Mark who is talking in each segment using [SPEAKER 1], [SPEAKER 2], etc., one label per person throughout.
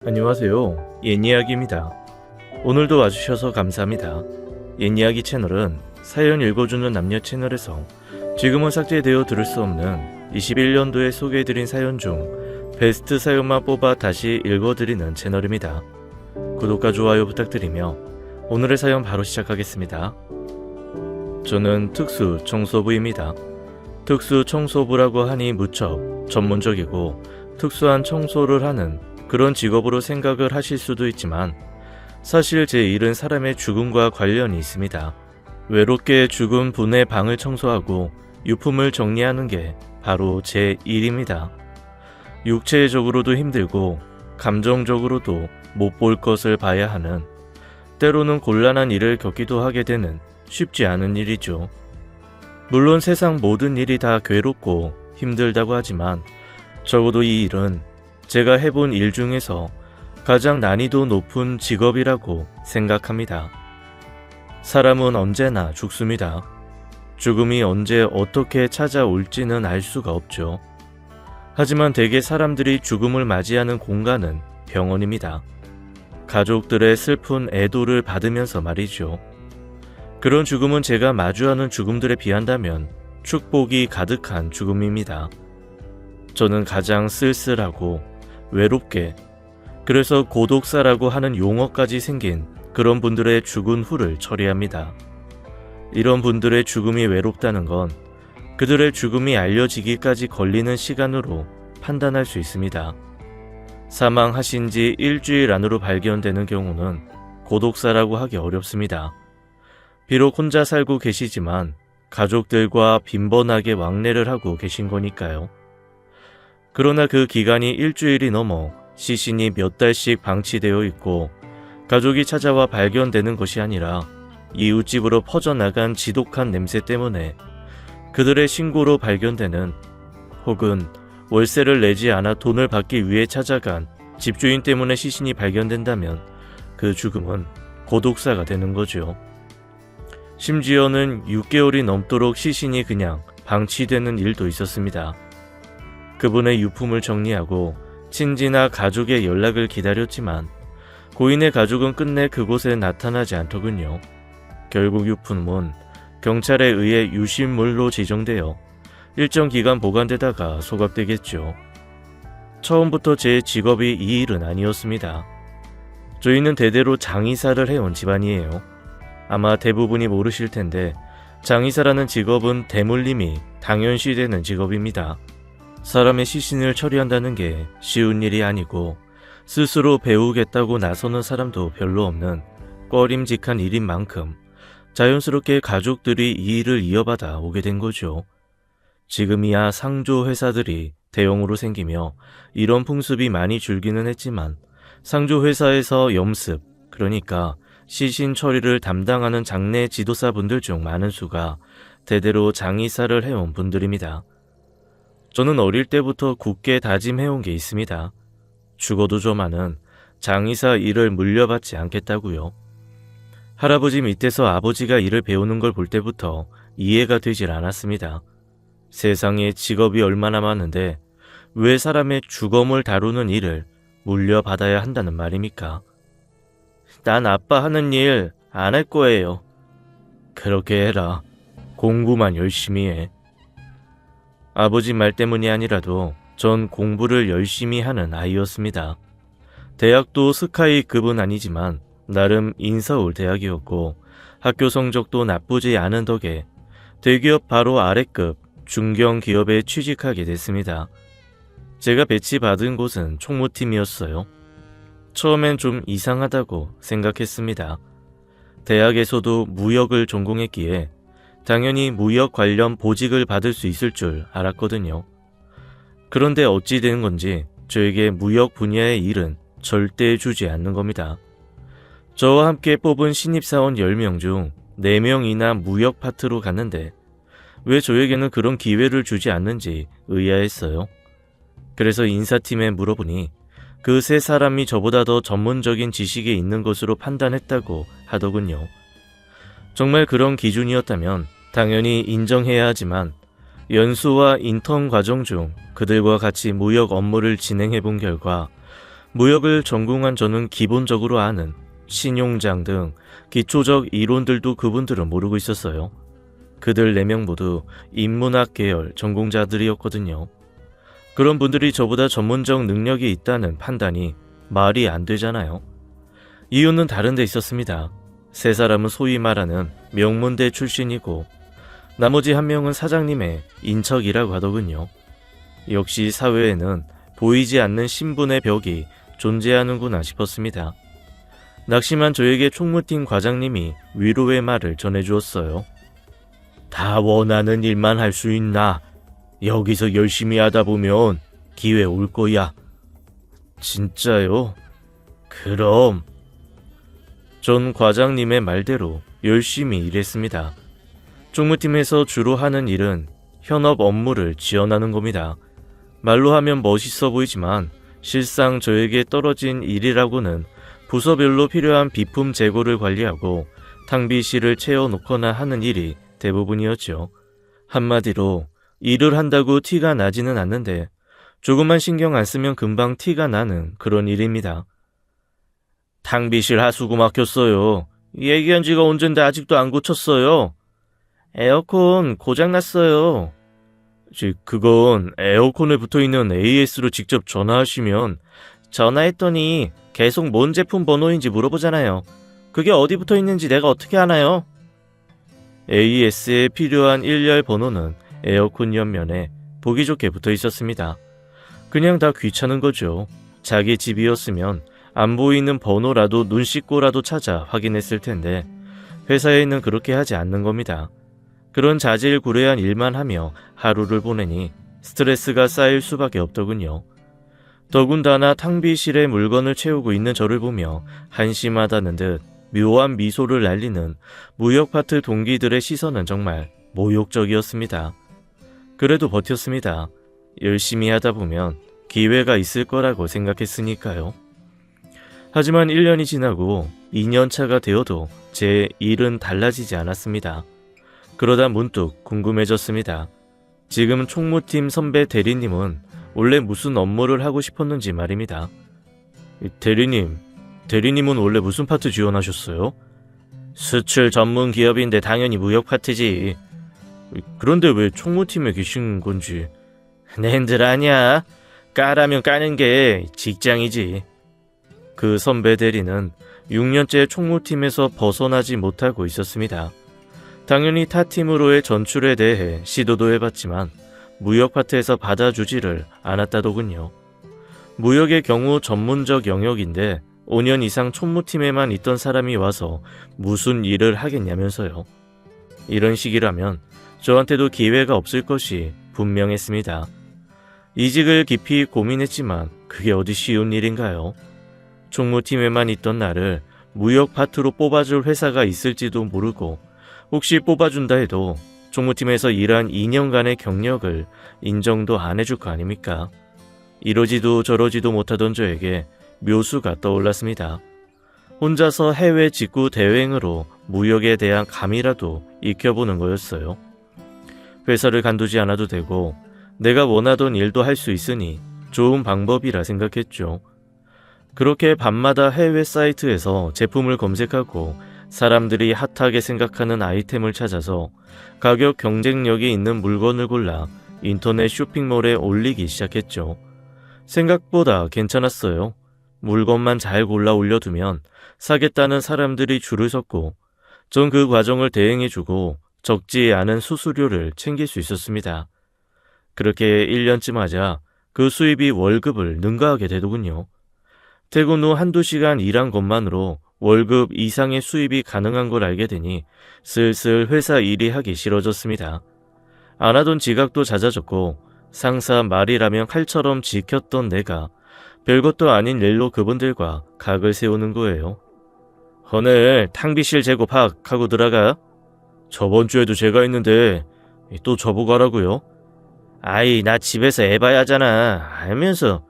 [SPEAKER 1] 안녕하세요. 옛이야기입니다. 오늘도 와주셔서 감사합니다. 옛이야기 채널은 사연 읽어주는 남녀 채널에서 지금은 삭제되어 들을 수 없는 21년도에 소개해드린 사연 중 베스트 사연만 뽑아 다시 읽어드리는 채널입니다. 구독과 좋아요 부탁드리며 오늘의 사연 바로 시작하겠습니다. 저는 특수 청소부입니다. 특수 청소부라고 하니 무척 전문적이고 특수한 청소를 하는 그런 직업으로 생각을 하실 수도 있지만 사실 제 일은 사람의 죽음과 관련이 있습니다. 외롭게 죽은 분의 방을 청소하고 유품을 정리하는 게 바로 제 일입니다. 육체적으로도 힘들고 감정적으로도 못 볼 것을 봐야 하는, 때로는 곤란한 일을 겪기도 하게 되는 쉽지 않은 일이죠. 물론 세상 모든 일이 다 괴롭고 힘들다고 하지만 적어도 이 일은 제가 해본 일 중에서 가장 난이도 높은 직업이라고 생각합니다. 사람은 언제나 죽습니다. 죽음이 언제 어떻게 찾아올지는 알 수가 없죠. 하지만 대개 사람들이 죽음을 맞이하는 공간은 병원입니다. 가족들의 슬픈 애도를 받으면서 말이죠. 그런 죽음은 제가 마주하는 죽음들에 비한다면 축복이 가득한 죽음입니다. 저는 가장 쓸쓸하고 외롭게, 그래서 고독사라고 하는 용어까지 생긴 그런 분들의 죽은 후를 처리합니다. 이런 분들의 죽음이 외롭다는 건 그들의 죽음이 알려지기까지 걸리는 시간으로 판단할 수 있습니다. 사망하신 지 일주일 안으로 발견되는 경우는 고독사라고 하기 어렵습니다. 비록 혼자 살고 계시지만 가족들과 빈번하게 왕래를 하고 계신 거니까요. 그러나 그 기간이 일주일이 넘어 시신이 몇 달씩 방치되어 있고 가족이 찾아와 발견되는 것이 아니라 이웃집으로 퍼져나간 지독한 냄새 때문에 그들의 신고로 발견되는, 혹은 월세를 내지 않아 돈을 받기 위해 찾아간 집주인 때문에 시신이 발견된다면 그 죽음은 고독사가 되는 거죠. 심지어는 6개월이 넘도록 시신이 그냥 방치되는 일도 있었습니다. 그분의 유품을 정리하고 친지나 가족의 연락을 기다렸지만 고인의 가족은 끝내 그곳에 나타나지 않더군요. 결국 유품은 경찰에 의해 유실물로 지정되어 일정 기간 보관되다가 소각되겠죠. 처음부터 제 직업이 이 일은 아니었습니다. 저희는 대대로 장의사를 해온 집안이에요. 아마 대부분이 모르실 텐데 장의사라는 직업은 대물림이 당연시되는 직업입니다. 사람의 시신을 처리한다는 게 쉬운 일이 아니고 스스로 배우겠다고 나서는 사람도 별로 없는 꺼림직한 일인 만큼 자연스럽게 가족들이 이 일을 이어받아 오게 된 거죠. 지금이야 상조 회사들이 대형으로 생기며 이런 풍습이 많이 줄기는 했지만 상조 회사에서 염습, 그러니까 시신 처리를 담당하는 장례 지도사분들 중 많은 수가 대대로 장의사를 해온 분들입니다. 저는 어릴 때부터 굳게 다짐해온 게 있습니다. 죽어도 저만은 장의사 일을 물려받지 않겠다고요. 할아버지 밑에서 아버지가 일을 배우는 걸 볼 때부터 이해가 되질 않았습니다. 세상에 직업이 얼마나 많은데 왜 사람의 죽음을 다루는 일을 물려받아야 한다는 말입니까? 난 아빠 하는 일 안 할 거예요. 그렇게 해라. 공부만 열심히 해. 아버지 말 때문이 아니라도 전 공부를 열심히 하는 아이였습니다. 대학도 스카이급은 아니지만 나름 인서울 대학이었고 학교 성적도 나쁘지 않은 덕에 대기업 바로 아래급 중견기업에 취직하게 됐습니다. 제가 배치받은 곳은 총무팀이었어요. 처음엔 좀 이상하다고 생각했습니다. 대학에서도 무역을 전공했기에 당연히 무역 관련 보직을 받을 수 있을 줄 알았거든요. 그런데 어찌 된 건지 저에게 무역 분야의 일은 절대 주지 않는 겁니다. 저와 함께 뽑은 신입사원 10명 중 4명이나 무역 파트로 갔는데 왜 저에게는 그런 기회를 주지 않는지 의아했어요. 그래서 인사팀에 물어보니 그 3사람이 저보다 더 전문적인 지식이 있는 것으로 판단했다고 하더군요. 정말 그런 기준이었다면 당연히 인정해야 하지만 연수와 인턴 과정 중 그들과 같이 무역 업무를 진행해 본 결과 무역을 전공한 저는 기본적으로 아는 신용장 등 기초적 이론들도 그분들은 모르고 있었어요. 그들 4명 모두 인문학 계열 전공자들이었거든요. 그런 분들이 저보다 전문적 능력이 있다는 판단이 말이 안 되잖아요. 이유는 다른 데 있었습니다. 3사람은 소위 말하는 명문대 출신이고 나머지 1명은 사장님의 인척이라고 하더군요. 역시 사회에는 보이지 않는 신분의 벽이 존재하는구나 싶었습니다. 낙심한 저에게 총무팀 과장님이 위로의 말을 전해주었어요. 다 원하는 일만 할 수 있나? 여기서 열심히 하다 보면 기회 올 거야. 진짜요? 그럼. 전 과장님의 말대로 열심히 일했습니다. 총무팀에서 주로 하는 일은 현업 업무를 지원하는 겁니다. 말로 하면 멋있어 보이지만 실상 저에게 떨어진 일이라고는 부서별로 필요한 비품 재고를 관리하고 탕비실을 채워놓거나 하는 일이 대부분이었죠. 한마디로 일을 한다고 티가 나지는 않는데 조금만 신경 안 쓰면 금방 티가 나는 그런 일입니다. 탕비실 하수구 막혔어요. 얘기한 지가 언젠데 아직도 안 고쳤어요. 에어컨 고장났어요. 그건 에어컨에 붙어있는 AS로 직접 전화하시면 전화했더니 계속 뭔 제품 번호인지 물어보잖아요. 그게 어디 붙어있는지 내가 어떻게 아나요? AS에 필요한 일렬 번호는 에어컨 옆면에 보기 좋게 붙어 있었습니다. 그냥 다 귀찮은 거죠. 자기 집이었으면 안 보이는 번호라도 눈 씻고라도 찾아 확인했을 텐데 회사에는 그렇게 하지 않는 겁니다. 그런 자질구레한 일만 하며 하루를 보내니 스트레스가 쌓일 수밖에 없더군요. 더군다나 탕비실에 물건을 채우고 있는 저를 보며 한심하다는 듯 묘한 미소를 날리는 무역 파트 동기들의 시선은 정말 모욕적이었습니다. 그래도 버텼습니다. 열심히 하다 보면 기회가 있을 거라고 생각했으니까요. 하지만 1년이 지나고 2년차가 되어도 제 일은 달라지지 않았습니다. 그러다 문득 궁금해졌습니다. 지금 총무팀 선배 대리님은 원래 무슨 업무를 하고 싶었는지 말입니다. 대리님은 원래 무슨 파트 지원하셨어요? 수출 전문 기업인데 당연히 무역 파트지. 그런데 왜 총무팀에 계신 건지. 낸들 아냐? 까라면 까는 게 직장이지. 그 선배 대리는 6년째 총무팀에서 벗어나지 못하고 있었습니다. 당연히 타 팀으로의 전출에 대해 시도도 해봤지만 무역 파트에서 받아주지를 않았다더군요. 무역의 경우 전문적 영역인데 5년 이상 총무팀에만 있던 사람이 와서 무슨 일을 하겠냐면서요. 이런 식이라면 저한테도 기회가 없을 것이 분명했습니다. 이직을 깊이 고민했지만 그게 어디 쉬운 일인가요? 총무팀에만 있던 나를 무역 파트로 뽑아줄 회사가 있을지도 모르고 혹시 뽑아준다 해도 총무팀에서 일한 2년간의 경력을 인정도 안 해줄 거 아닙니까? 이러지도 저러지도 못하던 저에게 묘수가 떠올랐습니다. 혼자서 해외 직구 대행으로 무역에 대한 감이라도 익혀보는 거였어요. 회사를 간두지 않아도 되고 내가 원하던 일도 할 수 있으니 좋은 방법이라 생각했죠. 그렇게 밤마다 해외 사이트에서 제품을 검색하고 사람들이 핫하게 생각하는 아이템을 찾아서 가격 경쟁력이 있는 물건을 골라 인터넷 쇼핑몰에 올리기 시작했죠. 생각보다 괜찮았어요. 물건만 잘 골라 올려두면 사겠다는 사람들이 줄을 섰고 전 그 과정을 대행해주고 적지 않은 수수료를 챙길 수 있었습니다. 그렇게 1년쯤 하자 그 수입이 월급을 능가하게 되더군요. 퇴근 후 한두 시간 일한 것만으로 월급 이상의 수입이 가능한 걸 알게 되니 슬슬 회사 일이 하기 싫어졌습니다. 안 하던 지각도 잦아졌고 상사 말이라면 칼처럼 지켰던 내가 별것도 아닌 일로 그분들과 각을 세우는 거예요. 오늘 탕비실 재고 파악하고 들어가? 저번 주에도 제가 했는데 또 저보고 하라고요? 아이, 나 집에서 에바야 하잖아. 알면서.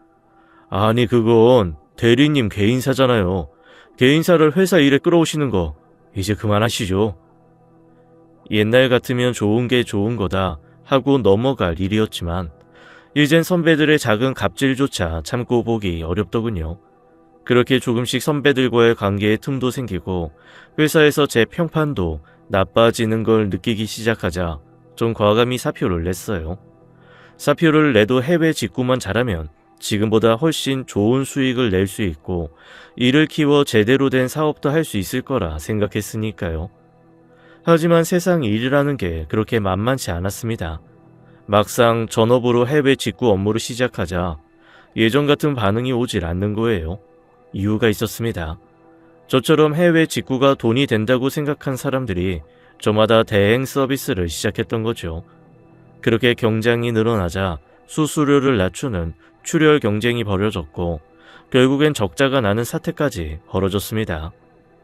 [SPEAKER 1] 아니, 그건 대리님 개인사잖아요. 개인사를 회사 일에 끌어오시는 거 이제 그만하시죠. 옛날 같으면 좋은 게 좋은 거다 하고 넘어갈 일이었지만 이젠 선배들의 작은 갑질조차 참고 보기 어렵더군요. 그렇게 조금씩 선배들과의 관계에 틈도 생기고 회사에서 제 평판도 나빠지는 걸 느끼기 시작하자 좀 과감히 사표를 냈어요. 사표를 내도 해외 직구만 잘하면 지금보다 훨씬 좋은 수익을 낼 수 있고 이를 키워 제대로 된 사업도 할 수 있을 거라 생각했으니까요. 하지만 세상 일이라는 게 그렇게 만만치 않았습니다. 막상 전업으로 해외 직구 업무를 시작하자 예전 같은 반응이 오질 않는 거예요. 이유가 있었습니다. 저처럼 해외 직구가 돈이 된다고 생각한 사람들이 저마다 대행 서비스를 시작했던 거죠. 그렇게 경쟁이 늘어나자 수수료를 낮추는 출혈 경쟁이 벌어졌고 결국엔 적자가 나는 사태까지 벌어졌습니다.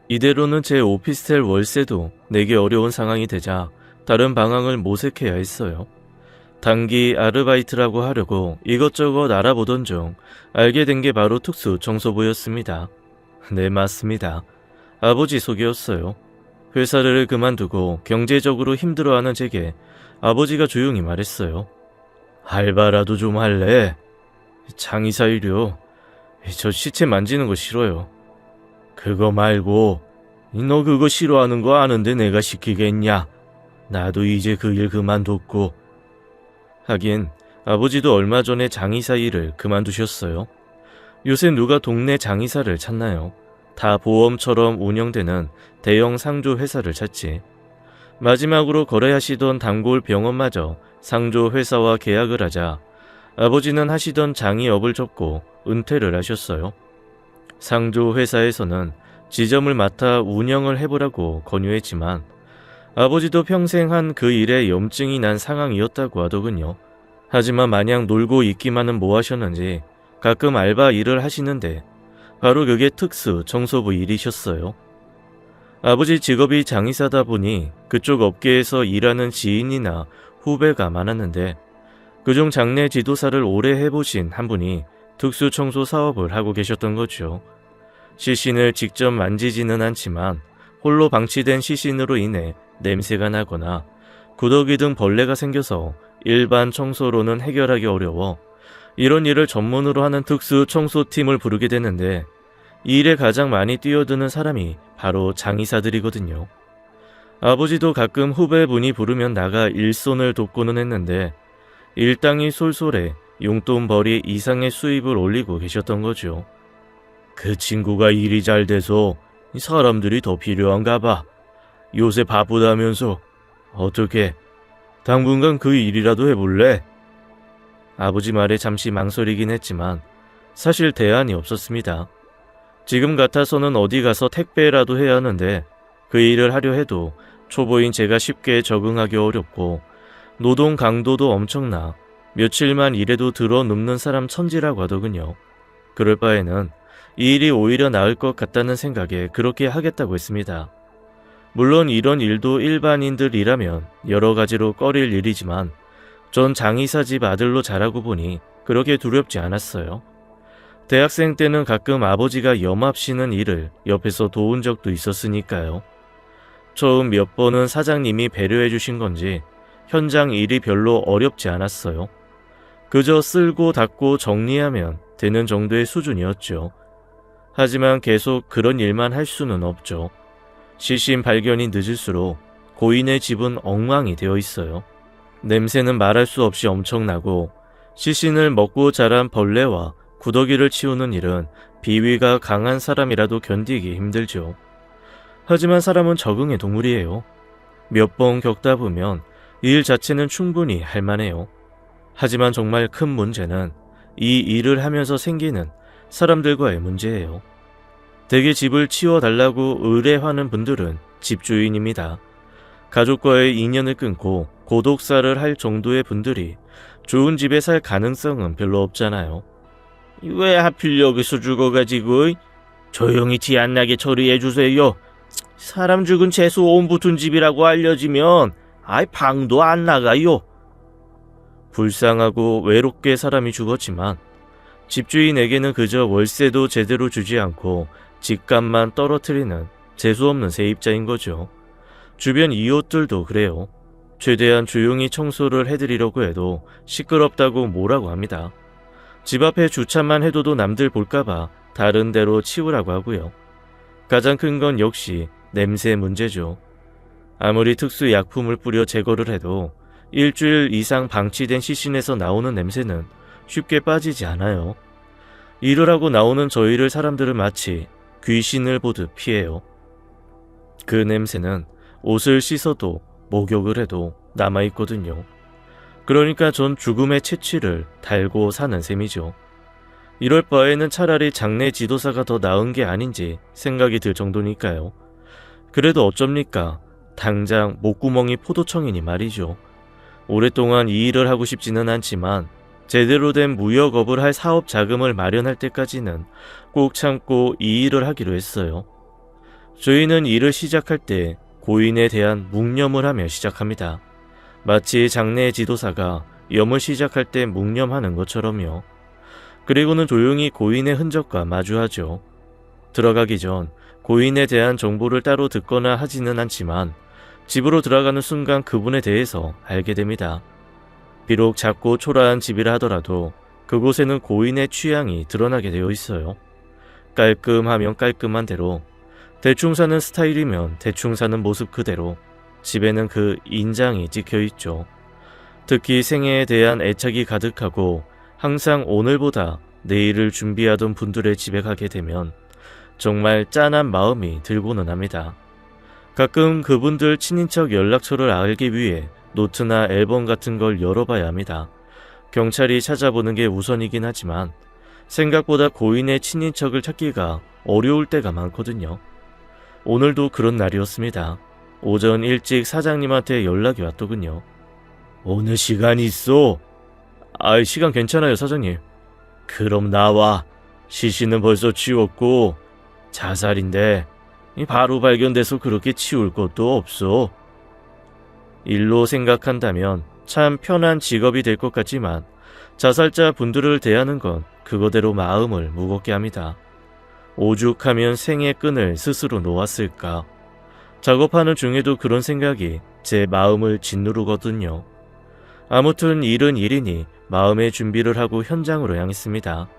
[SPEAKER 1] 이대로는 제 오피스텔 월세도 내기 어려운 상황이 되자 다른 방향을 모색해야 했어요. 단기 아르바이트라고 하려고 이것저것 알아보던 중 알게 된 게 바로 특수 청소부였습니다. 네, 맞습니다. 아버지 소개였어요. 회사를 그만두고 경제적으로 힘들어하는 제게 아버지가 조용히 말했어요. 알바라도 좀 할래? 장의사 일이요. 저 시체 만지는 거 싫어요. 그거 말고 너 그거 싫어하는 거 아는데 내가 시키겠냐? 나도 이제 그 일 그만뒀고. 하긴 아버지도 얼마 전에 장의사 일을 그만두셨어요. 요새 누가 동네 장의사를 찾나요? 다 보험처럼 운영되는 대형 상조 회사를 찾지. 마지막으로 거래하시던 단골 병원마저 상조 회사와 계약을 하자 아버지는 하시던 장의업을 접고 은퇴를 하셨어요. 상조 회사에서는 지점을 맡아 운영을 해보라고 권유했지만 아버지도 평생 한 그 일에 염증이 난 상황이었다고 하더군요. 하지만 마냥 놀고 있기만은 뭐 하셨는지 가끔 알바 일을 하시는데 바로 그게 특수 청소부 일이셨어요. 아버지 직업이 장의사다 보니 그쪽 업계에서 일하는 지인이나 후배가 많았는데 그중 장례 지도사를 오래 해보신 한 분이 특수 청소 사업을 하고 계셨던 거죠. 시신을 직접 만지지는 않지만 홀로 방치된 시신으로 인해 냄새가 나거나 구더기 등 벌레가 생겨서 일반 청소로는 해결하기 어려워 이런 일을 전문으로 하는 특수 청소팀을 부르게 되는데 이 일에 가장 많이 뛰어드는 사람이 바로 장의사들이거든요. 아버지도 가끔 후배분이 부르면 나가 일손을 돕고는 했는데 일당이 쏠쏠해 용돈벌이 이상의 수입을 올리고 계셨던 거죠. 그 친구가 일이 잘 돼서 사람들이 더 필요한가 봐. 요새 바쁘다면서. 어떻게 당분간 그 일이라도 해볼래? 아버지 말에 잠시 망설이긴 했지만 사실 대안이 없었습니다. 지금 같아서는 어디 가서 택배라도 해야 하는데 그 일을 하려 해도 초보인 제가 쉽게 적응하기 어렵고 노동 강도도 엄청나 며칠만 일해도 들어 눕는 사람 천지라고 하더군요. 그럴 바에는 이 일이 오히려 나을 것 같다는 생각에 그렇게 하겠다고 했습니다. 물론 이런 일도 일반인들이라면 여러 가지로 꺼릴 일이지만 전 장의사 집 아들로 자라고 보니 그렇게 두렵지 않았어요. 대학생 때는 가끔 아버지가 염합 쉬는 일을 옆에서 도운 적도 있었으니까요. 처음 몇 번은 사장님이 배려해 주신 건지 현장 일이 별로 어렵지 않았어요. 그저 쓸고 닦고 정리하면 되는 정도의 수준이었죠. 하지만 계속 그런 일만 할 수는 없죠. 시신 발견이 늦을수록 고인의 집은 엉망이 되어 있어요. 냄새는 말할 수 없이 엄청나고 시신을 먹고 자란 벌레와 구더기를 치우는 일은 비위가 강한 사람이라도 견디기 힘들죠. 하지만 사람은 적응의 동물이에요. 몇 번 겪다 보면 일 자체는 충분히 할만해요. 하지만 정말 큰 문제는 이 일을 하면서 생기는 사람들과의 문제예요. 대개 집을 치워달라고 의뢰하는 분들은 집주인입니다. 가족과의 인연을 끊고 고독사를 할 정도의 분들이 좋은 집에 살 가능성은 별로 없잖아요. 왜 하필 여기서 죽어가지고 조용히 티 안 나게 처리해주세요. 사람 죽은 채소 온 붙은 집이라고 알려지면 방도 안 나가요. 불쌍하고 외롭게 사람이 죽었지만 집주인에게는 그저 월세도 제대로 주지 않고 집값만 떨어뜨리는 재수없는 세입자인 거죠. 주변 이웃들도 그래요. 최대한 조용히 청소를 해드리려고 해도 시끄럽다고 뭐라고 합니다. 집 앞에 주차만 해둬도 남들 볼까봐 다른 데로 치우라고 하고요. 가장 큰 건 역시 냄새 문제죠. 아무리 특수 약품을 뿌려 제거를 해도 일주일 이상 방치된 시신에서 나오는 냄새는 쉽게 빠지지 않아요. 일을 하고 나오는 저희를 사람들은 마치 귀신을 보듯 피해요. 그 냄새는 옷을 씻어도 목욕을 해도 남아있거든요. 그러니까 전 죽음의 채취를 달고 사는 셈이죠. 이럴 바에는 차라리 장례 지도사가 더 나은 게 아닌지 생각이 들 정도니까요. 그래도 어쩝니까? 당장 목구멍이 포도청이니 말이죠. 오랫동안 이 일을 하고 싶지는 않지만 제대로 된 무역업을 할 사업 자금을 마련할 때까지는 꼭 참고 이 일을 하기로 했어요. 저희는 일을 시작할 때 고인에 대한 묵념을 하며 시작합니다. 마치 장례 지도사가 염을 시작할 때 묵념하는 것처럼요. 그리고는 조용히 고인의 흔적과 마주하죠. 들어가기 전 고인에 대한 정보를 따로 듣거나 하지는 않지만 집으로 들어가는 순간 그분에 대해서 알게 됩니다. 비록 작고 초라한 집이라 하더라도 그곳에는 고인의 취향이 드러나게 되어 있어요. 깔끔하면 깔끔한 대로, 대충 사는 스타일이면 대충 사는 모습 그대로 집에는 그 인장이 찍혀 있죠. 특히 생애에 대한 애착이 가득하고 항상 오늘보다 내일을 준비하던 분들의 집에 가게 되면 정말 짠한 마음이 들고는 합니다. 가끔 그분들 친인척 연락처를 알기 위해 노트나 앨범 같은 걸 열어봐야 합니다. 경찰이 찾아보는 게 우선이긴 하지만 생각보다 고인의 친인척을 찾기가 어려울 때가 많거든요. 오늘도 그런 날이었습니다. 오전 일찍 사장님한테 연락이 왔더군요. 오늘 시간 있어? 시간 괜찮아요, 사장님. 그럼 나와. 시신은 벌써 치웠고 자살인데 바로 발견돼서 그렇게 치울 것도 없어. 일로 생각한다면 참 편한 직업이 될 것 같지만 자살자 분들을 대하는 건 그거대로 마음을 무겁게 합니다. 오죽하면 생의 끈을 스스로 놓았을까. 작업하는 중에도 그런 생각이 제 마음을 짓누르거든요. 아무튼 일은 일이니 마음의 준비를 하고 현장으로 향했습니다.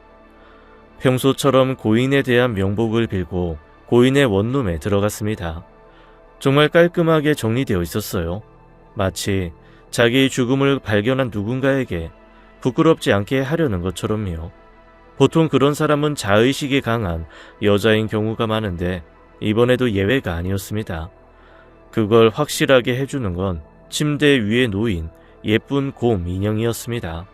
[SPEAKER 1] 평소처럼 고인에 대한 명복을 빌고 고인의 원룸에 들어갔습니다. 정말 깔끔하게 정리되어 있었어요. 마치 자기의 죽음을 발견한 누군가에게 부끄럽지 않게 하려는 것처럼요. 보통 그런 사람은 자의식이 강한 여자인 경우가 많은데 이번에도 예외가 아니었습니다. 그걸 확실하게 해주는 건 침대 위에 놓인 예쁜 곰 인형이었습니다.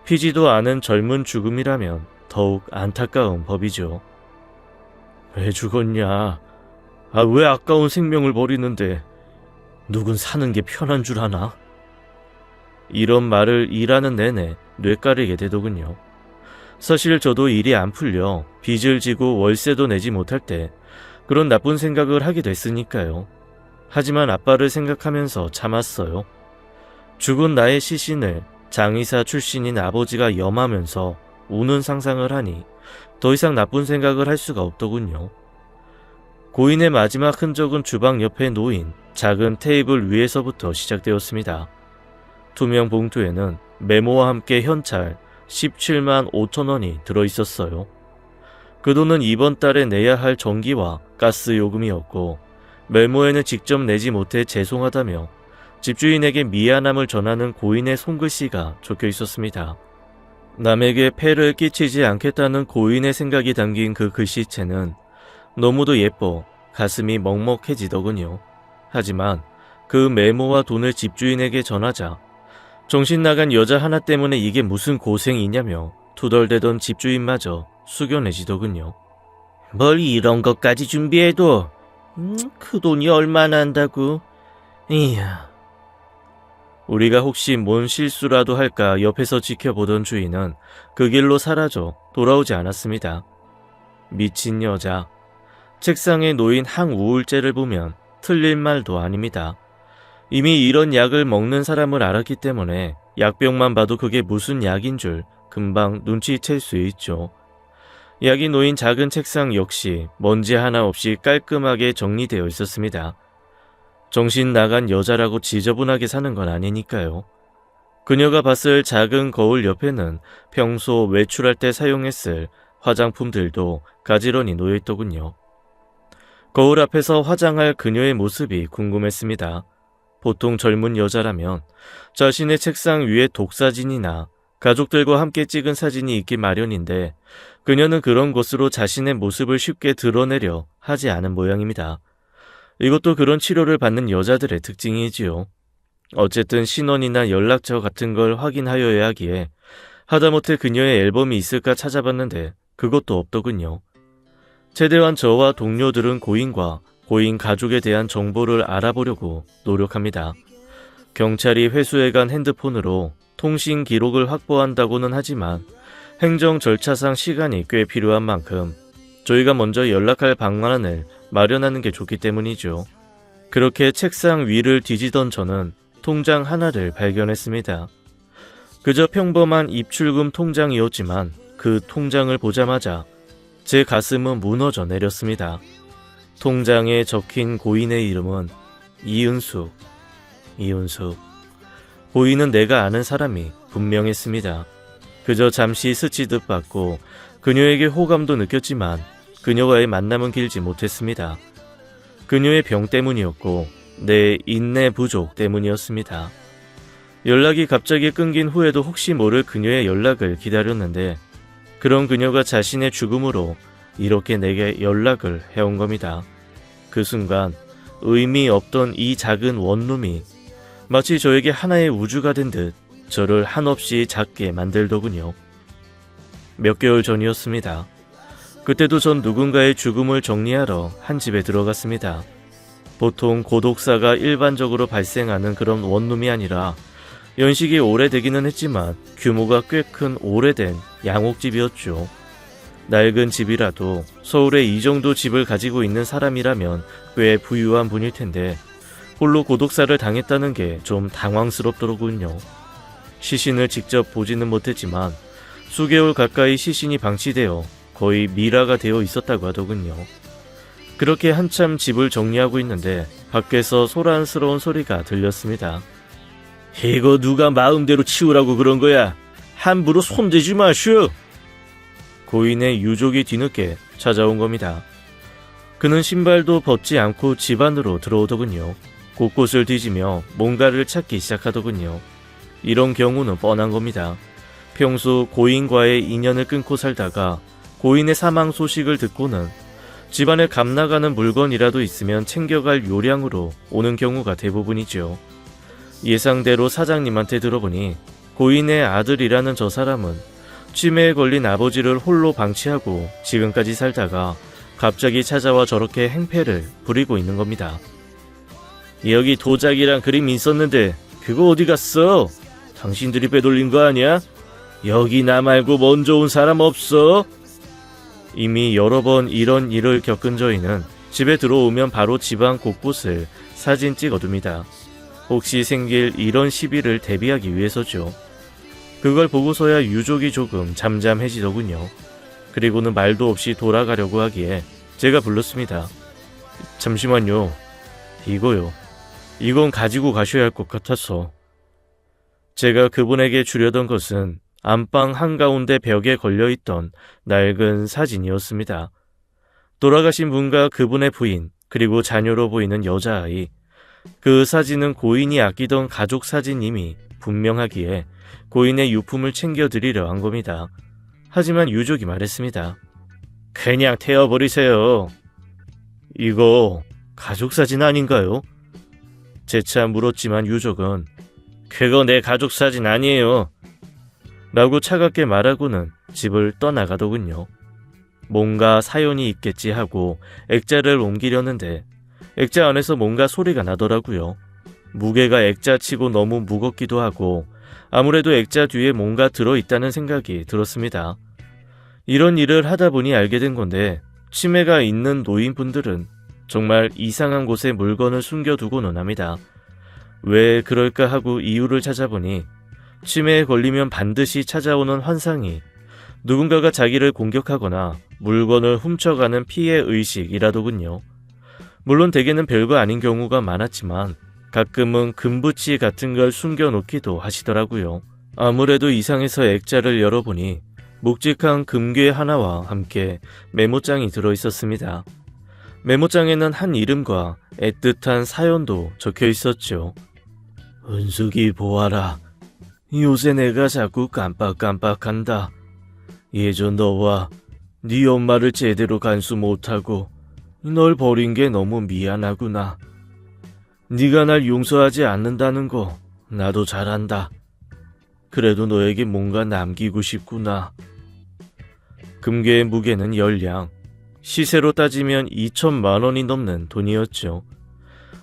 [SPEAKER 1] 피지도 않은 젊은 죽음이라면 더욱 안타까운 법이죠. 왜 죽었냐? 왜 아까운 생명을 버리는데 누군 사는 게 편한 줄 아나? 이런 말을 일하는 내내 뇌까리게 되더군요. 사실 저도 일이 안 풀려 빚을 지고 월세도 내지 못할 때 그런 나쁜 생각을 하게 됐으니까요. 하지만 아빠를 생각하면서 참았어요. 죽은 나의 시신을 장의사 출신인 아버지가 염하면서 우는 상상을 하니 더 이상 나쁜 생각을 할 수가 없더군요. 고인의 마지막 흔적은 주방 옆에 놓인 작은 테이블 위에서부터 시작되었습니다. 투명 봉투에는 메모와 함께 현찰 17만 5천 원이 들어있었어요. 그 돈은 이번 달에 내야 할 전기와 가스 요금이었고 메모에는 직접 내지 못해 죄송하다며 집주인에게 미안함을 전하는 고인의 손글씨가 적혀 있었습니다. 남에게 폐를 끼치지 않겠다는 고인의 생각이 담긴 그 글씨체는 너무도 예뻐 가슴이 먹먹해지더군요. 하지만 그 메모와 돈을 집주인에게 전하자 정신 나간 여자 하나 때문에 이게 무슨 고생이냐며 투덜대던 집주인마저 숙연해지더군요. 뭘 이런 것까지 준비해도 그 돈이 얼마나 한다고. 이야. 우리가 혹시 뭔 실수라도 할까 옆에서 지켜보던 주인은 그 길로 사라져 돌아오지 않았습니다. 미친 여자. 책상에 놓인 항우울제를 보면 틀린 말도 아닙니다. 이미 이런 약을 먹는 사람을 알았기 때문에 약병만 봐도 그게 무슨 약인 줄 금방 눈치챌 수 있죠. 약이 놓인 작은 책상 역시 먼지 하나 없이 깔끔하게 정리되어 있었습니다. 정신 나간 여자라고 지저분하게 사는 건 아니니까요. 그녀가 봤을 작은 거울 옆에는 평소 외출할 때 사용했을 화장품들도 가지런히 놓여있더군요. 거울 앞에서 화장할 그녀의 모습이 궁금했습니다. 보통 젊은 여자라면 자신의 책상 위에 독사진이나 가족들과 함께 찍은 사진이 있기 마련인데 그녀는 그런 것으로 자신의 모습을 쉽게 드러내려 하지 않은 모양입니다. 이것도 그런 치료를 받는 여자들의 특징이지요. 어쨌든 신원이나 연락처 같은 걸 확인하여야 하기에 하다못해 그녀의 앨범이 있을까 찾아봤는데 그것도 없더군요. 최대한 저와 동료들은 고인과 고인 가족에 대한 정보를 알아보려고 노력합니다. 경찰이 회수해간 핸드폰으로 통신 기록을 확보한다고는 하지만 행정 절차상 시간이 꽤 필요한 만큼 저희가 먼저 연락할 방안을 마련하는 게 좋기 때문이죠. 그렇게 책상 위를 뒤지던 저는 통장 하나를 발견했습니다. 그저 평범한 입출금 통장이었지만 그 통장을 보자마자 제 가슴은 무너져 내렸습니다. 통장에 적힌 고인의 이름은 이은숙. 고인은 내가 아는 사람이 분명했습니다. 그저 잠시 스치듯 봤고 그녀에게 호감도 느꼈지만 그녀와의 만남은 길지 못했습니다. 그녀의 병 때문이었고 내 인내 부족 때문이었습니다. 연락이 갑자기 끊긴 후에도 혹시 모를 그녀의 연락을 기다렸는데 그런 그녀가 자신의 죽음으로 이렇게 내게 연락을 해온 겁니다. 그 순간 의미 없던 이 작은 원룸이 마치 저에게 하나의 우주가 된 듯 저를 한없이 작게 만들더군요. 몇 개월 전이었습니다. 그때도 전 누군가의 죽음을 정리하러 한 집에 들어갔습니다. 보통 고독사가 일반적으로 발생하는 그런 원룸이 아니라 연식이 오래되기는 했지만 규모가 꽤 큰 오래된 양옥집이었죠. 낡은 집이라도 서울에 이 정도 집을 가지고 있는 사람이라면 꽤 부유한 분일 텐데 홀로 고독사를 당했다는 게 좀 당황스럽더군요. 시신을 직접 보지는 못했지만 수개월 가까이 시신이 방치되어 거의 미라가 되어 있었다고 하더군요. 그렇게 한참 집을 정리하고 있는데 밖에서 소란스러운 소리가 들렸습니다. 이거 누가 마음대로 치우라고 그런 거야? 함부로 손대지 마슈! 고인의 유족이 뒤늦게 찾아온 겁니다. 그는 신발도 벗지 않고 집 안으로 들어오더군요. 곳곳을 뒤지며 뭔가를 찾기 시작하더군요. 이런 경우는 뻔한 겁니다. 평소 고인과의 인연을 끊고 살다가 고인의 사망 소식을 듣고는 집안에 값나가는 물건이라도 있으면 챙겨갈 요량으로 오는 경우가 대부분이죠. 예상대로 사장님한테 들어보니 고인의 아들이라는 저 사람은 치매에 걸린 아버지를 홀로 방치하고 지금까지 살다가 갑자기 찾아와 저렇게 행패를 부리고 있는 겁니다. 여기 도자기랑 그림이 있었는데 그거 어디 갔어? 당신들이 빼돌린 거 아니야? 여기 나 말고 먼저 온 사람 없어? 이미 여러 번 이런 일을 겪은 저희는 집에 들어오면 바로 집안 곳곳을 사진 찍어둡니다. 혹시 생길 이런 시비를 대비하기 위해서죠. 그걸 보고서야 유족이 조금 잠잠해지더군요. 그리고는 말도 없이 돌아가려고 하기에 제가 불렀습니다. 잠시만요. 이거요. 이건 가지고 가셔야 할 것 같아서. 제가 그분에게 주려던 것은 안방 한가운데 벽에 걸려있던 낡은 사진이었습니다. 돌아가신 분과 그분의 부인, 그리고 자녀로 보이는 여자아이. 그 사진은 고인이 아끼던 가족 사진임이 분명하기에 고인의 유품을 챙겨드리려 한 겁니다. 하지만 유족이 말했습니다. 그냥 태워버리세요. 이거 가족 사진 아닌가요? 재차 물었지만 유족은 그거 내 가족 사진 아니에요 라고 차갑게 말하고는 집을 떠나가더군요. 뭔가 사연이 있겠지 하고 액자를 옮기려는데 액자 안에서 뭔가 소리가 나더라고요. 무게가 액자치고 너무 무겁기도 하고 아무래도 액자 뒤에 뭔가 들어있다는 생각이 들었습니다. 이런 일을 하다 보니 알게 된 건데 치매가 있는 노인분들은 정말 이상한 곳에 물건을 숨겨두고는 합니다. 왜 그럴까 하고 이유를 찾아보니 치매에 걸리면 반드시 찾아오는 환상이 누군가가 자기를 공격하거나 물건을 훔쳐가는 피해의식이라더군요. 물론 대개는 별거 아닌 경우가 많았지만 가끔은 금붙이 같은 걸 숨겨놓기도 하시더라고요. 아무래도 이상해서 액자를 열어보니 묵직한 금괴 하나와 함께 메모장이 들어 있었습니다. 메모장에는 한 이름과 애틋한 사연도 적혀 있었죠. 은숙이 보아라. 요새 내가 자꾸 깜빡깜빡한다. 예전 너와 네 엄마를 제대로 간수 못하고 널 버린 게 너무 미안하구나. 네가 날 용서하지 않는다는 거 나도 잘 안다. 그래도 너에게 뭔가 남기고 싶구나. 금괴의 무게는 10량. 시세로 따지면 2천만 원이 넘는 돈이었죠.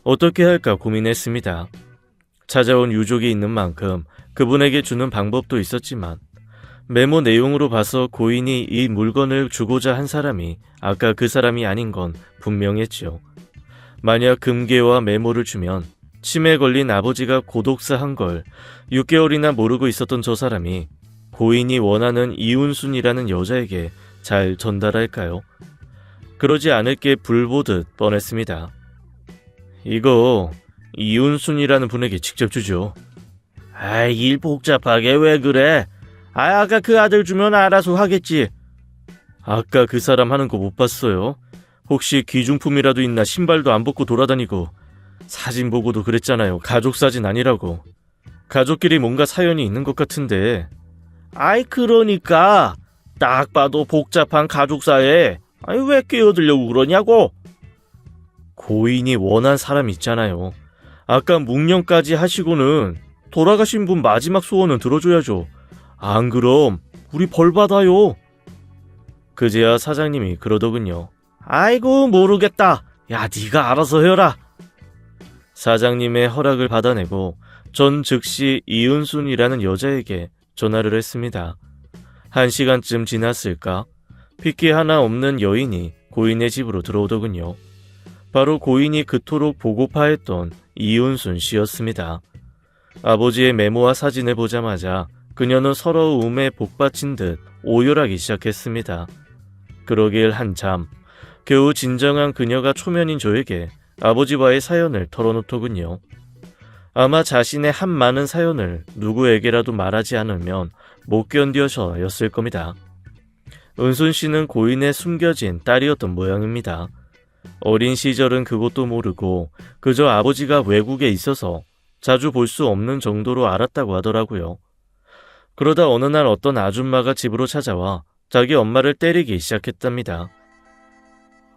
[SPEAKER 1] 어떻게 할까 고민했습니다. 찾아온 유족이 있는 만큼 그분에게 주는 방법도 있었지만 메모 내용으로 봐서 고인이 이 물건을 주고자 한 사람이 아까 그 사람이 아닌 건 분명했죠. 만약 금괴와 메모를 주면 치매 걸린 아버지가 고독사한 걸 6개월이나 모르고 있었던 저 사람이 고인이 원하는 이운순이라는 여자에게 잘 전달할까요? 그러지 않을 게 불보듯 뻔했습니다. 이거 이운순이라는 분에게 직접 주죠. 아이, 일 복잡하게 왜 그래? 아까 그 아들 주면 알아서 하겠지. 아까 그 사람 하는 거 못 봤어요? 혹시 귀중품이라도 있나 신발도 안 벗고 돌아다니고 사진 보고도 그랬잖아요. 가족 사진 아니라고. 가족끼리 뭔가 사연이 있는 것 같은데. 아이, 그러니까 딱 봐도 복잡한 가족사에 아니 왜 끼어들려고 그러냐고. 고인이 원한 사람 있잖아요. 아까 묵념까지 하시고는 돌아가신 분 마지막 소원은 들어줘야죠. 안 그럼 우리 벌 받아요. 그제야 사장님이 그러더군요. 아이고 모르겠다. 야, 네가 알아서 해라. 사장님의 허락을 받아내고 전 즉시 이은순이라는 여자에게 전화를 했습니다. 1시간쯤 지났을까? 핏기 하나 없는 여인이 고인의 집으로 들어오더군요. 바로 고인이 그토록 보고파했던 이은순 씨였습니다. 아버지의 메모와 사진을 보자마자 그녀는 서러움에 복받친 듯 오열하기 시작했습니다. 그러길 한참, 겨우 진정한 그녀가 초면인 저에게 아버지와의 사연을 털어놓더군요. 아마 자신의 한 많은 사연을 누구에게라도 말하지 않으면 못 견뎌서였을 겁니다. 은순 씨는 고인의 숨겨진 딸이었던 모양입니다. 어린 시절은 그것도 모르고 그저 아버지가 외국에 있어서 자주 볼 수 없는 정도로 알았다고 하더라고요. 그러다 어느 날 어떤 아줌마가 집으로 찾아와 자기 엄마를 때리기 시작했답니다.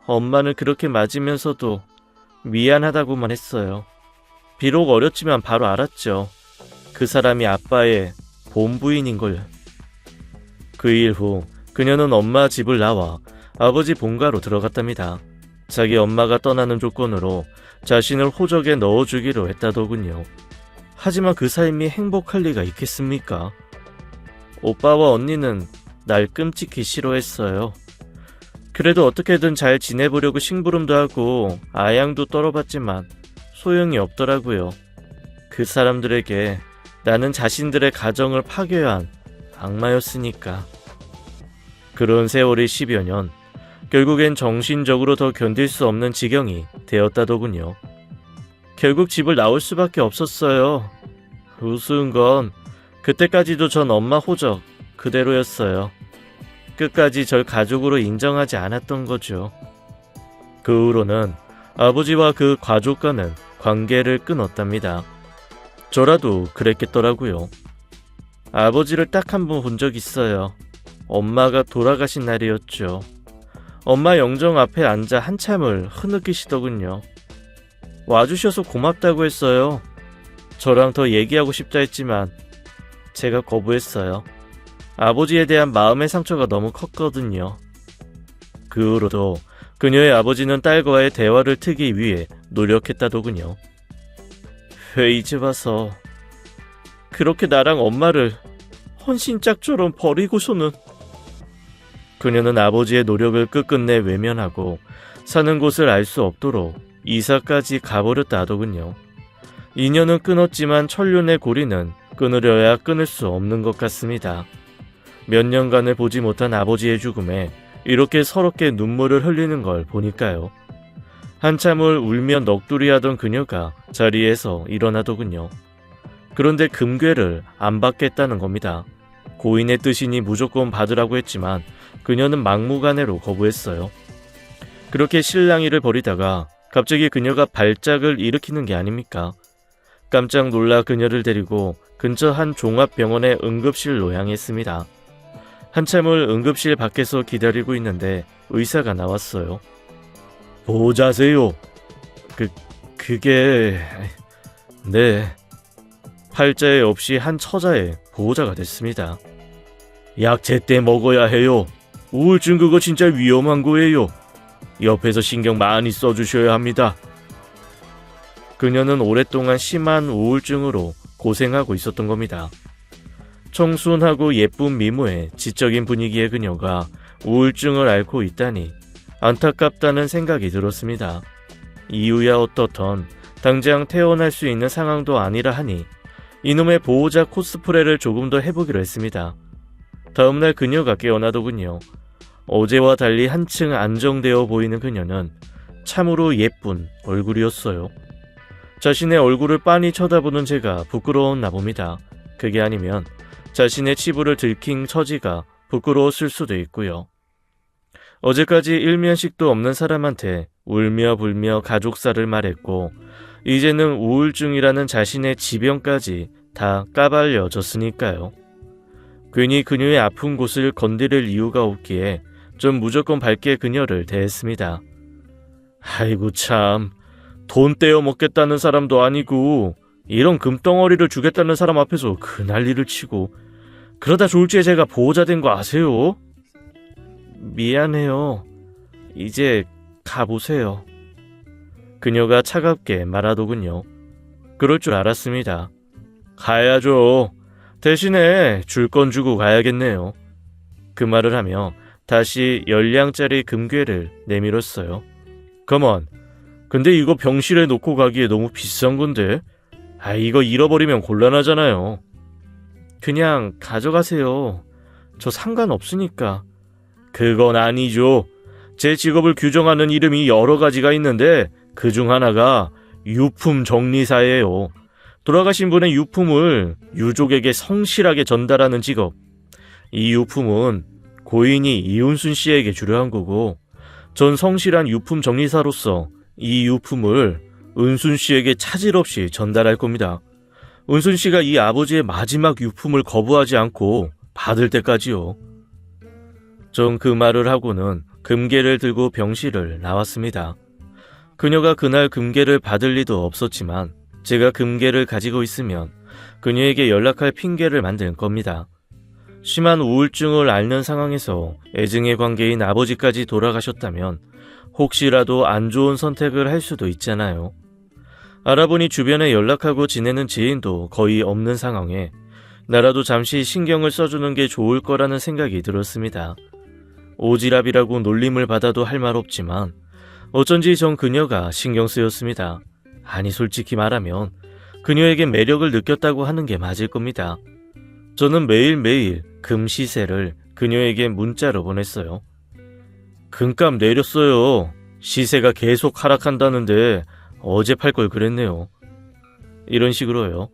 [SPEAKER 1] 엄마는 그렇게 맞으면서도 미안하다고만 했어요. 비록 어렸지만 바로 알았죠. 그 사람이 아빠의 본부인인걸. 그 일 후 그녀는 엄마 집을 나와 아버지 본가로 들어갔답니다. 자기 엄마가 떠나는 조건으로 자신을 호적에 넣어주기로 했다더군요. 하지만 그 삶이 행복할 리가 있겠습니까? 오빠와 언니는 날 끔찍히 싫어했어요. 그래도 어떻게든 잘 지내보려고 심부름도 하고 아양도 떨어봤지만 소용이 없더라고요. 그 사람들에게 나는 자신들의 가정을 파괴한 악마였으니까. 그런 세월이 10여 년, 결국엔 정신적으로 더 견딜 수 없는 지경이 되었다더군요. 결국 집을 나올 수밖에 없었어요. 우스운 건 그때까지도 전 엄마 호적 그대로였어요. 끝까지 절 가족으로 인정하지 않았던 거죠. 그 후로는 아버지와 그 가족과는 관계를 끊었답니다. 저라도 그랬겠더라고요. 아버지를 딱 한 번 본 적 있어요. 엄마가 돌아가신 날이었죠. 엄마 영정 앞에 앉아 한참을 흐느끼시더군요. 와주셔서 고맙다고 했어요. 저랑 더 얘기하고 싶다 했지만 제가 거부했어요. 아버지에 대한 마음의 상처가 너무 컸거든요. 그 후로도 그녀의 아버지는 딸과의 대화를 트기 위해 노력했다더군요. 왜 이제 와서 그렇게 나랑 엄마를 헌신짝처럼 버리고서는. 그녀는 아버지의 노력을 끝끝내 외면하고 사는 곳을 알 수 없도록 이사까지 가버렸다 하더군요. 인연은 끊었지만 천륜의 고리는 끊으려야 끊을 수 없는 것 같습니다. 몇 년간을 보지 못한 아버지의 죽음에 이렇게 서럽게 눈물을 흘리는 걸 보니까요. 한참을 울며 넋두리하던 그녀가 자리에서 일어나더군요. 그런데 금괴를 안 받겠다는 겁니다. 고인의 뜻이니 무조건 받으라고 했지만 그녀는 막무가내로 거부했어요. 그렇게 실랑이를 벌이다가 갑자기 그녀가 발작을 일으키는 게 아닙니까? 깜짝 놀라 그녀를 데리고 근처 한 종합병원의 응급실로 향했습니다. 한참을 응급실 밖에서 기다리고 있는데 의사가 나왔어요. 보호자세요. 그게... 네. 팔자에 없이 한 처자의 보호자가 됐습니다. 약 제때 먹어야 해요. 우울증 그거 진짜 위험한 거예요. 옆에서 신경 많이 써주셔야 합니다. 그녀는 오랫동안 심한 우울증으로 고생하고 있었던 겁니다. 청순하고 예쁜 미모의 지적인 분위기의 그녀가 우울증을 앓고 있다니 안타깝다는 생각이 들었습니다. 이유야 어떻던 당장 태어날 수 있는 상황도 아니라 하니 이놈의 보호자 코스프레를 조금 더 해보기로 했습니다. 다음날 그녀가 깨어나더군요. 어제와 달리 한층 안정되어 보이는 그녀는 참으로 예쁜 얼굴이었어요. 자신의 얼굴을 빤히 쳐다보는 제가 부끄러웠나 봅니다. 그게 아니면 자신의 치부를 들킨 처지가 부끄러웠을 수도 있고요. 어제까지 일면식도 없는 사람한테 울며 불며 가족사를 말했고 이제는 우울증이라는 자신의 지병까지 다 까발려졌으니까요. 괜히 그녀의 아픈 곳을 건드릴 이유가 없기에 좀 무조건 밝게 그녀를 대했습니다. 아이고 참, 돈 떼어 먹겠다는 사람도 아니고 이런 금덩어리를 주겠다는 사람 앞에서 그 난리를 치고 그러다 졸지에 제가 보호자 된 거 아세요? 미안해요. 이제 가보세요. 그녀가 차갑게 말하더군요. 그럴 줄 알았습니다. 가야죠. 대신에 줄 건 주고 가야겠네요. 그 말을 하며 다시 10량짜리 금괴를 내밀었어요. 가만, 근데 이거 병실에 놓고 가기에 너무 비싼 건데? 이거 잃어버리면 곤란하잖아요. 그냥 가져가세요. 저 상관없으니까. 그건 아니죠. 제 직업을 규정하는 이름이 여러 가지가 있는데 그중 하나가 유품 정리사예요. 돌아가신 분의 유품을 유족에게 성실하게 전달하는 직업. 이 유품은 고인이 이은순 씨에게 주려 한 거고 전 성실한 유품 정리사로서 이 유품을 은순 씨에게 차질 없이 전달할 겁니다. 은순 씨가 이 아버지의 마지막 유품을 거부하지 않고 받을 때까지요. 전 그 말을 하고는 금괴를 들고 병실을 나왔습니다. 그녀가 그날 금괴를 받을 리도 없었지만 제가 금괴를 가지고 있으면 그녀에게 연락할 핑계를 만들 겁니다. 심한 우울증을 앓는 상황에서 애증의 관계인 아버지까지 돌아가셨다면 혹시라도 안 좋은 선택을 할 수도 있잖아요. 알아보니 주변에 연락하고 지내는 지인도 거의 없는 상황에 나라도 잠시 신경을 써주는 게 좋을 거라는 생각이 들었습니다. 오지랖이라고 놀림을 받아도 할 말 없지만 어쩐지 전 그녀가 신경 쓰였습니다. 아니 솔직히 말하면 그녀에게 매력을 느꼈다고 하는 게 맞을 겁니다. 저는 매일매일 금 시세를 그녀에게 문자로 보냈어요. 금값 내렸어요. 시세가 계속 하락한다는데 어제 팔 걸 그랬네요. 이런 식으로요.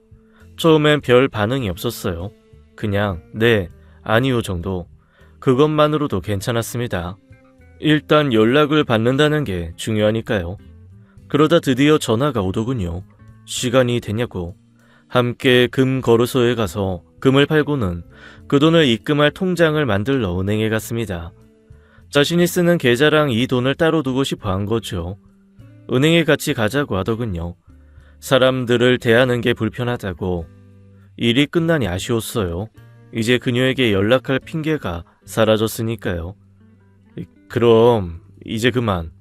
[SPEAKER 1] 처음엔 별 반응이 없었어요. 그냥 네, 아니요 정도. 그것만으로도 괜찮았습니다. 일단 연락을 받는다는 게 중요하니까요. 그러다 드디어 전화가 오더군요. 시간이 됐냐고. 함께 금 거래소에 가서 금을 팔고는 그 돈을 입금할 통장을 만들러 은행에 갔습니다. 자신이 쓰는 계좌랑 이 돈을 따로 두고 싶어 한 거죠. 은행에 같이 가자고 하더군요. 사람들을 대하는 게 불편하다고. 일이 끝나니 아쉬웠어요. 이제 그녀에게 연락할 핑계가 사라졌으니까요. 그럼 이제 그만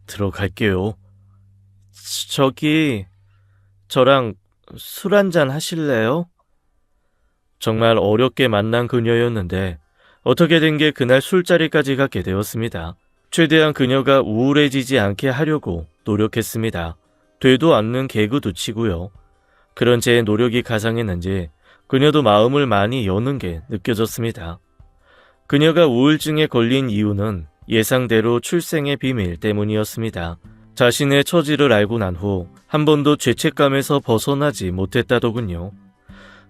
[SPEAKER 1] 들어갈게요. 저기 저랑 술 한잔 하실래요? 정말 어렵게 만난 그녀였는데 어떻게 된 게 그날 술자리까지 가게 되었습니다. 최대한 그녀가 우울해지지 않게 하려고 노력했습니다. 되도 않는 개그도 치고요. 그런 제 노력이 가상했는지 그녀도 마음을 많이 여는 게 느껴졌습니다. 그녀가 우울증에 걸린 이유는 예상대로 출생의 비밀 때문이었습니다. 자신의 처지를 알고 난 후 한 번도 죄책감에서 벗어나지 못했다더군요.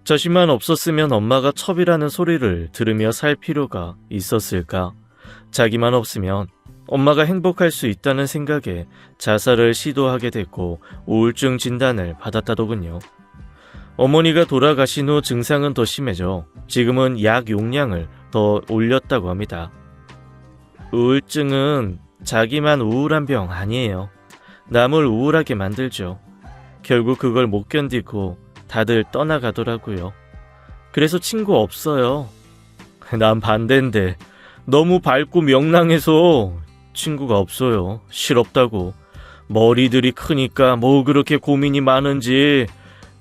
[SPEAKER 1] 자신만 없었으면 엄마가 첩이라는 소리를 들으며 살 필요가 있었을까? 자기만 없으면 엄마가 행복할 수 있다는 생각에 자살을 시도하게 됐고 우울증 진단을 받았다더군요. 어머니가 돌아가신 후 증상은 더 심해져 지금은 약 용량을 더 올렸다고 합니다. 우울증은 자기만 우울한 병 아니에요. 남을 우울하게 만들죠. 결국 그걸 못 견디고 다들 떠나가더라고요. 그래서 친구 없어요. 난 반대인데 너무 밝고 명랑해서 친구가 없어요. 실없다고. 머리들이 크니까 뭐 그렇게 고민이 많은지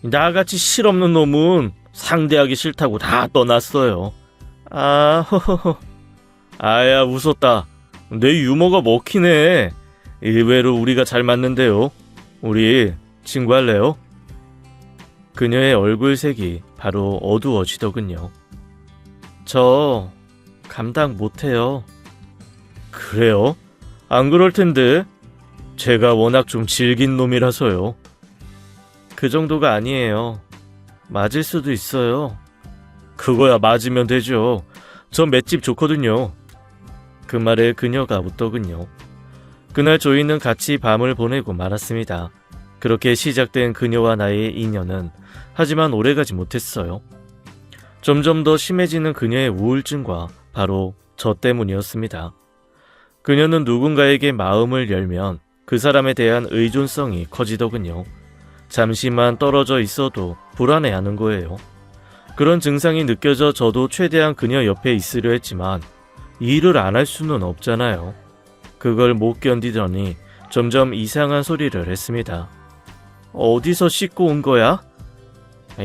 [SPEAKER 1] 나같이 실없는 놈은 상대하기 싫다고 다 떠났어요. 허허허. 아야, 웃었다. 내 유머가 먹히네. 의외로 우리가 잘 맞는데요. 우리 친구할래요? 그녀의 얼굴색이 바로 어두워지더군요. 저 감당 못해요. 그래요? 안 그럴 텐데. 제가 워낙 좀 질긴 놈이라서요. 그 정도가 아니에요. 맞을 수도 있어요. 그거야 맞으면 되죠. 저 맷집 좋거든요. 그 말에 그녀가 웃더군요. 그날 저희는 같이 밤을 보내고 말았습니다. 그렇게 시작된 그녀와 나의 인연은 하지만 오래가지 못했어요. 점점 더 심해지는 그녀의 우울증과 바로 저 때문이었습니다. 그녀는 누군가에게 마음을 열면 그 사람에 대한 의존성이 커지더군요. 잠시만 떨어져 있어도 불안해하는 거예요. 그런 증상이 느껴져 저도 최대한 그녀 옆에 있으려 했지만 일을 안 할 수는 없잖아요. 그걸 못 견디더니 점점 이상한 소리를 했습니다. 어디서 씻고 온 거야?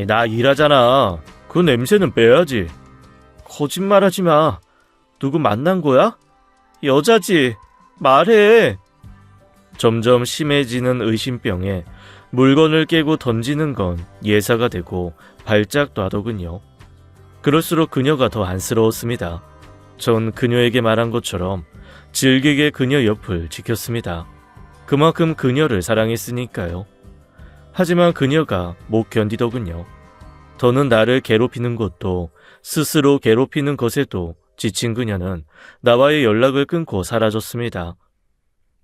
[SPEAKER 1] 나 일하잖아. 그 냄새는 빼야지. 거짓말하지 마. 누구 만난 거야? 여자지. 말해. 점점 심해지는 의심병에 물건을 깨고 던지는 건 예사가 되고 발작도 하더군요. 그럴수록 그녀가 더 안쓰러웠습니다. 전 그녀에게 말한 것처럼 질기게 그녀 옆을 지켰습니다. 그만큼 그녀를 사랑했으니까요. 하지만 그녀가 못 견디더군요. 더는 나를 괴롭히는 것도 스스로 괴롭히는 것에도 지친 그녀는 나와의 연락을 끊고 사라졌습니다.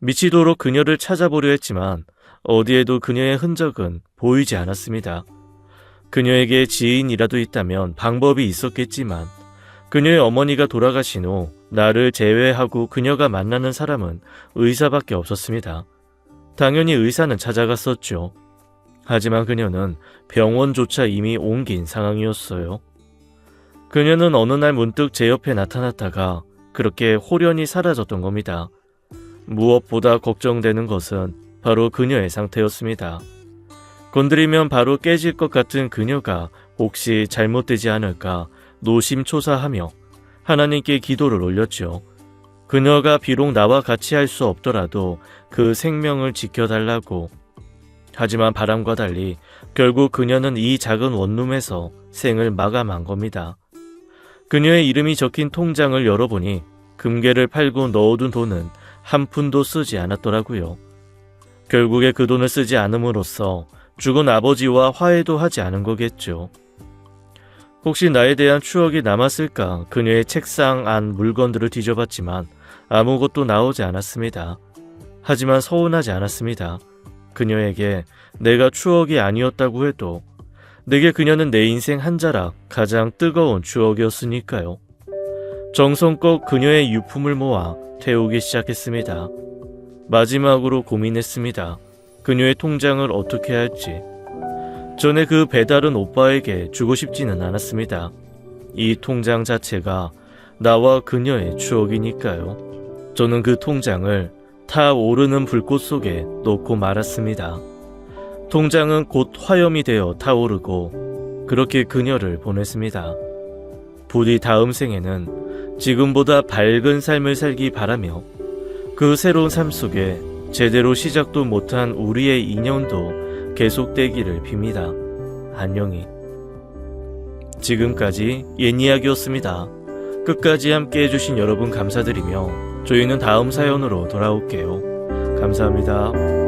[SPEAKER 1] 미치도록 그녀를 찾아보려 했지만 어디에도 그녀의 흔적은 보이지 않았습니다. 그녀에게 지인이라도 있다면 방법이 있었겠지만 그녀의 어머니가 돌아가신 후 나를 제외하고 그녀가 만나는 사람은 의사밖에 없었습니다. 당연히 의사는 찾아갔었죠. 하지만 그녀는 병원조차 이미 옮긴 상황이었어요. 그녀는 어느 날 문득 제 옆에 나타났다가 그렇게 홀연히 사라졌던 겁니다. 무엇보다 걱정되는 것은 바로 그녀의 상태였습니다. 건드리면 바로 깨질 것 같은 그녀가 혹시 잘못되지 않을까 노심초사하며 하나님께 기도를 올렸죠. 그녀가 비록 나와 같이 할 수 없더라도 그 생명을 지켜달라고. 하지만 바람과 달리 결국 그녀는 이 작은 원룸에서 생을 마감한 겁니다. 그녀의 이름이 적힌 통장을 열어보니 금괴를 팔고 넣어둔 돈은 한 푼도 쓰지 않았더라고요. 결국에 그 돈을 쓰지 않음으로써 죽은 아버지와 화해도 하지 않은 거겠죠. 혹시 나에 대한 추억이 남았을까 그녀의 책상 안 물건들을 뒤져봤지만 아무것도 나오지 않았습니다. 하지만 서운하지 않았습니다. 그녀에게 내가 추억이 아니었다고 해도 내게 그녀는 내 인생 한 자락 가장 뜨거운 추억이었으니까요. 정성껏 그녀의 유품을 모아 태우기 시작했습니다. 마지막으로 고민했습니다. 그녀의 통장을 어떻게 할지. 전에 그 배달은 오빠에게 주고 싶지는 않았습니다. 이 통장 자체가 나와 그녀의 추억이니까요. 저는 그 통장을 타오르는 불꽃 속에 놓고 말았습니다. 통장은 곧 화염이 되어 타오르고 그렇게 그녀를 보냈습니다. 부디 다음 생에는 지금보다 밝은 삶을 살기 바라며 그 새로운 삶 속에 제대로 시작도 못한 우리의 인연도 계속되기를 빕니다. 안녕히. 지금까지 옛이야기였습니다. 끝까지 함께 해주신 여러분 감사드리며 저희는 다음 사연으로 돌아올게요. 감사합니다.